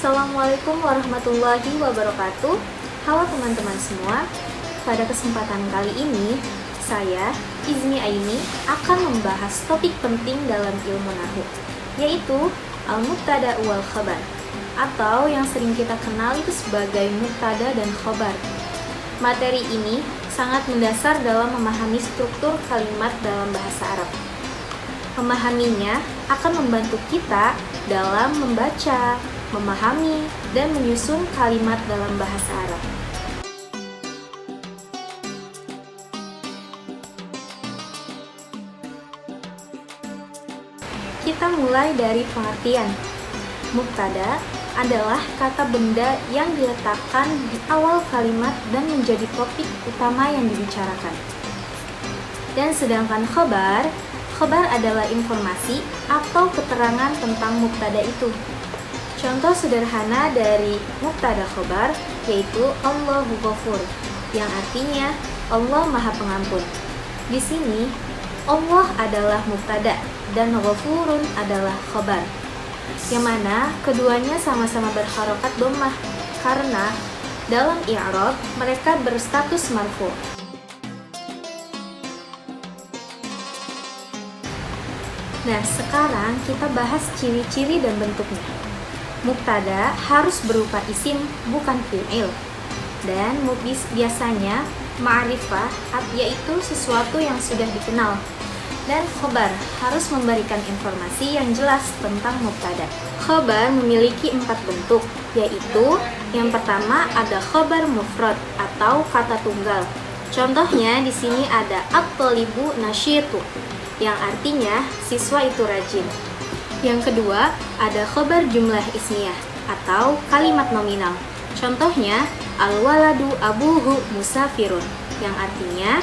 Assalamualaikum warahmatullahi wabarakatuh. Halo teman-teman semua. Pada kesempatan kali ini, saya, Izni Aini, akan membahas topik penting dalam ilmu nahwu, yaitu al-mubtada wal khabar, atau yang sering kita kenal itu sebagai mubtada dan khabar. Materi ini sangat mendasar dalam memahami struktur kalimat dalam bahasa Arab. Memahaminya akan membantu kita dalam membaca, memahami, dan menyusun kalimat dalam bahasa Arab. Kita mulai dari pengertian. Mubtada adalah kata benda yang diletakkan di awal kalimat dan menjadi topik utama yang dibicarakan. Dan sedangkan khabar adalah informasi atau keterangan tentang mubtada itu. Contoh sederhana dari mubtada khabar yaitu Allahu Ghafur, yang artinya Allah Maha Pengampun. Di sini Allah adalah mubtada dan Ghafurun adalah khabar, yang mana keduanya sama-sama berharokat dhammah karena dalam i'rab mereka berstatus marfu'. Nah, sekarang kita bahas ciri-ciri dan bentuknya. Mubtada harus berupa isim, bukan fi'il. Dan biasanya ma'rifah, yaitu sesuatu yang sudah dikenal. Dan khabar harus memberikan informasi yang jelas tentang mubtada. Khabar memiliki 4 bentuk, yaitu yang pertama ada khabar mufrad atau kata tunggal. Contohnya di sini ada at-thalibu nasyitu, yang artinya siswa itu rajin. Yang kedua, ada khabar jumlah ismiyah atau kalimat nominal. Contohnya, al-waladu abuhu musafirun, yang artinya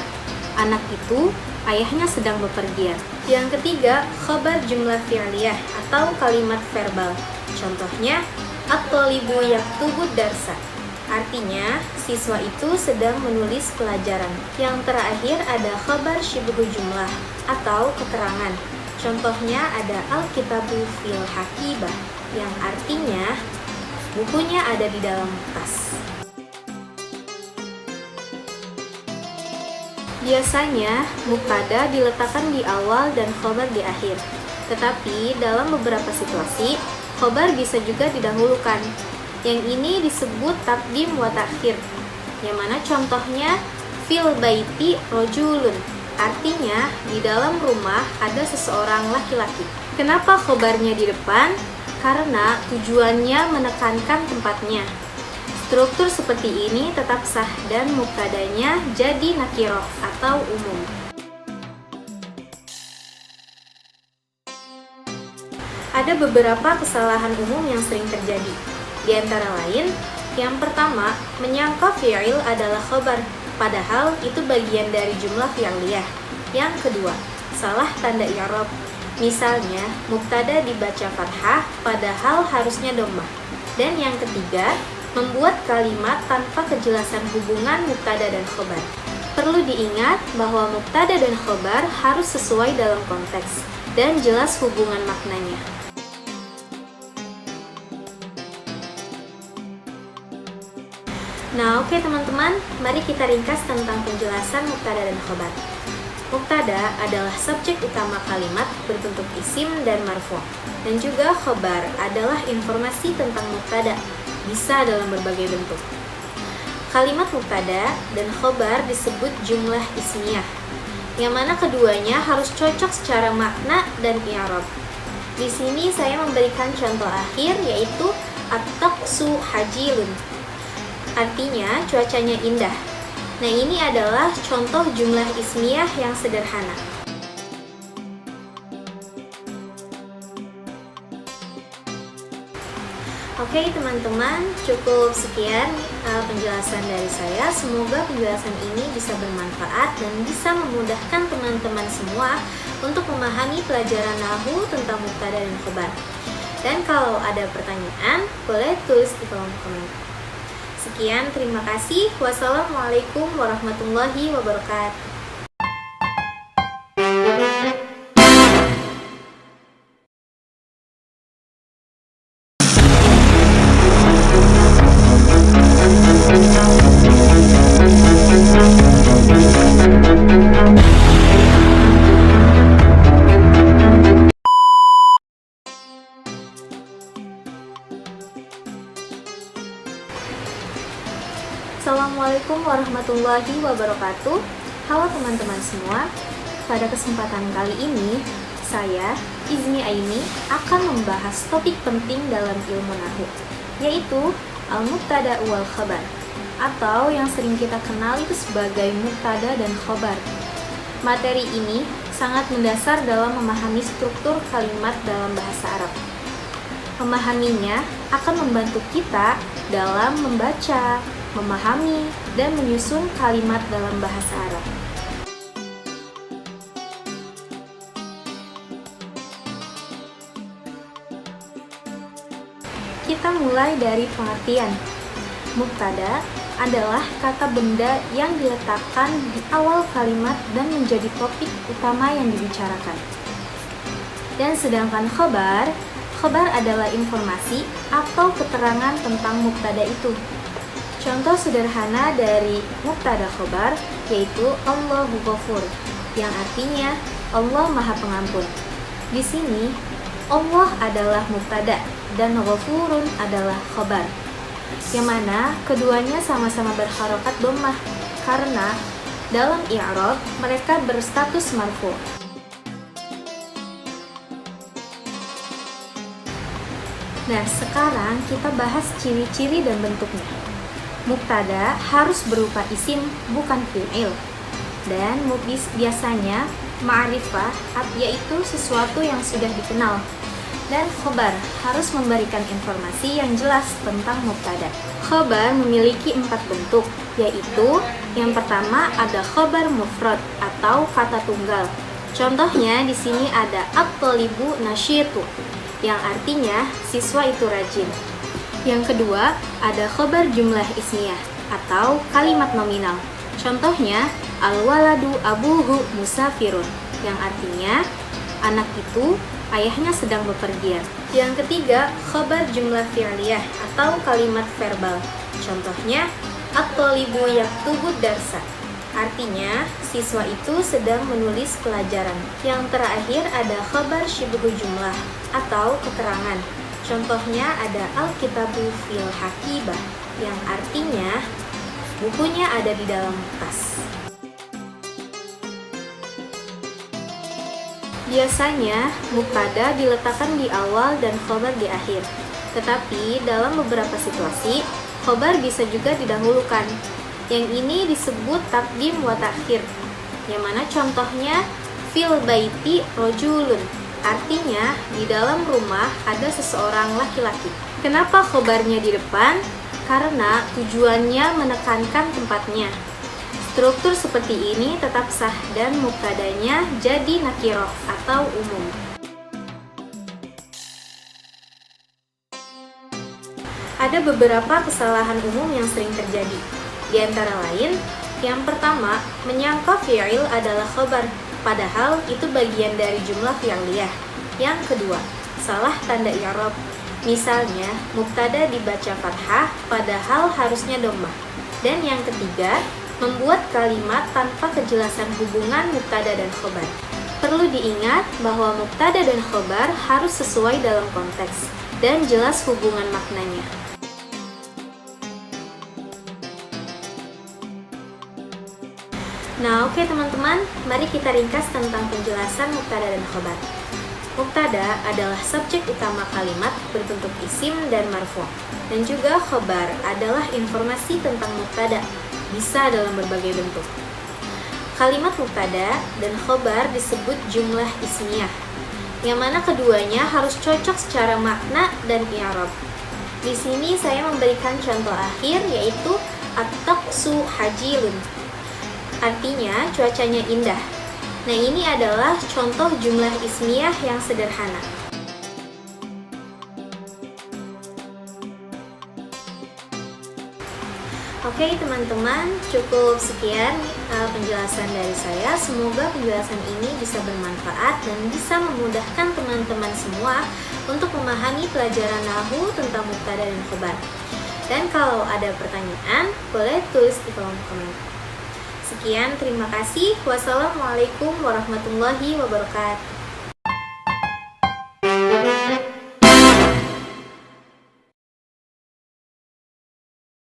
anak itu ayahnya sedang bepergian. Yang ketiga, khabar jumlah fi'liyah atau kalimat verbal. Contohnya, at-thalibu yaktubu darsa, artinya siswa itu sedang menulis pelajaran. Yang terakhir ada khabar syibhu jumlah atau keterangan. Contohnya ada al-kitabu fil hakibah, yang artinya bukunya ada di dalam tas. Biasanya mubtada diletakkan di awal dan khabar di akhir. Tetapi dalam beberapa situasi, khabar bisa juga didahulukan. Yang ini disebut taqdim wa ta'khir, yang mana contohnya fil baiti rajulun, artinya di dalam rumah ada seseorang laki-laki. Kenapa khabarnya di depan? Karena tujuannya menekankan tempatnya. Struktur seperti ini tetap sah dan mubtadanya jadi nakiroh atau umum. Ada beberapa kesalahan umum yang sering terjadi. Di antara lain, yang pertama, menyangka fi'il adalah khabar, padahal itu bagian dari jumlah fi'liyah. Yang kedua, salah tanda i'rab. Misalnya, mubtada dibaca fathah, padahal harusnya dhammah. Dan yang ketiga, membuat kalimat tanpa kejelasan hubungan mubtada dan khabar. Perlu diingat bahwa mubtada dan khabar harus sesuai dalam konteks dan jelas hubungan maknanya. Nah, oke teman-teman, mari kita ringkas tentang penjelasan mubtada dan khabar. Mubtada adalah subjek utama kalimat berbentuk isim dan marfu', dan juga khabar adalah informasi tentang mubtada, bisa dalam berbagai bentuk. Kalimat mubtada dan khabar disebut jumlah ismiyah, yang mana keduanya harus cocok secara makna dan i'rab. Di sini saya memberikan contoh akhir, yaitu at-taqsu hajilun, artinya cuacanya indah. Nah, ini adalah contoh jumlah ismiyah yang sederhana. Oke teman-teman, cukup sekian penjelasan dari saya. Semoga penjelasan ini bisa bermanfaat dan bisa memudahkan teman-teman semua untuk memahami pelajaran nahwu tentang mubtada dan khabar. Dan kalau ada pertanyaan, boleh tulis di kolom komentar. Sekian, terima kasih. Wassalamualaikum warahmatullahi wabarakatuh. Assalamualaikum warahmatullahi wabarakatuh. Halo teman-teman semua. Pada kesempatan kali ini, saya, Izni Aini, akan membahas topik penting dalam ilmu nahwu, yaitu al-mubtada wal khabar, atau yang sering kita kenal itu sebagai mubtada dan khabar. Materi ini sangat mendasar dalam memahami struktur kalimat dalam bahasa Arab. Memahaminya akan membantu kita dalam membaca, memahami, dan menyusun kalimat dalam bahasa Arab. Kita mulai dari pengertian. Mubtada adalah kata benda yang diletakkan di awal kalimat dan menjadi topik utama yang dibicarakan. Dan sedangkan khabar adalah informasi atau keterangan tentang mubtada itu. Contoh sederhana dari mubtada khabar yaitu Allahu Ghafur, yang artinya Allah Maha Pengampun. Di sini Allah adalah mubtada dan Ghafurun adalah khabar, yang mana keduanya sama-sama berharokat dhammah karena dalam i'rab mereka berstatus marfu'. Nah, sekarang kita bahas ciri-ciri dan bentuknya. Mubtada harus berupa isim, bukan fi'il. Dan biasanya ma'rifah, yaitu sesuatu yang sudah dikenal. Dan khobar harus memberikan informasi yang jelas tentang mubtada. Khobar memiliki 4 bentuk, yaitu yang pertama ada khobar mufrad atau kata tunggal. Contohnya di sini ada at-thalibu nasyitu, yang artinya siswa itu rajin. Yang kedua, ada khobar jumlah ismiyah atau kalimat nominal. Contohnya, al-waladu abuhu musafirun, yang artinya anak itu ayahnya sedang bepergian. Yang ketiga, khobar jumlah fi'liyah atau kalimat verbal. Contohnya, at-thalibu yaktubu darsa, artinya siswa itu sedang menulis pelajaran. Yang terakhir ada khabar syibhu jumlah atau keterangan. Contohnya ada al-kitabu fil hakibah, yang artinya bukunya ada di dalam tas. Biasanya mubtada diletakkan di awal dan khabar di akhir. Tetapi dalam beberapa situasi, khabar bisa juga didahulukan. Yang ini disebut takdim wa takhir, yang mana contohnya fil baiti rojulun, artinya di dalam rumah ada seseorang laki-laki. Kenapa khobarnya di depan? Karena tujuannya menekankan tempatnya. Struktur seperti ini tetap sah dan mubtadanya jadi nakiroh atau umum. Ada beberapa kesalahan umum yang sering terjadi. Di antara lain, yang pertama, menyangka fi'il adalah khabar, padahal itu bagian dari jumlah fi'liyah. Yang kedua, salah tanda i'rab. Misalnya, mubtada dibaca fathah, padahal harusnya dhammah. Dan yang ketiga, membuat kalimat tanpa kejelasan hubungan mubtada dan khabar. Perlu diingat bahwa mubtada dan khabar harus sesuai dalam konteks dan jelas hubungan maknanya. Nah, oke teman-teman, mari kita ringkas tentang penjelasan mubtada dan khabar. Mubtada adalah subjek utama kalimat berbentuk isim dan marfu', dan juga khabar adalah informasi tentang mubtada, bisa dalam berbagai bentuk. Kalimat mubtada dan khabar disebut jumlah ismiyah, yang mana keduanya harus cocok secara makna dan i'rab. Di sini saya memberikan contoh akhir, yaitu at-taqsu hajilun, artinya cuacanya indah. Nah, ini adalah contoh jumlah ismiyah yang sederhana. Oke teman-teman, cukup sekian penjelasan dari saya. Semoga penjelasan ini bisa bermanfaat dan bisa memudahkan teman-teman semua untuk memahami pelajaran nahwu tentang mubtada dan khabar. Dan kalau ada pertanyaan, boleh tulis di kolom komentar. Sekian, terima kasih. Wassalamualaikum warahmatullahi wabarakatuh.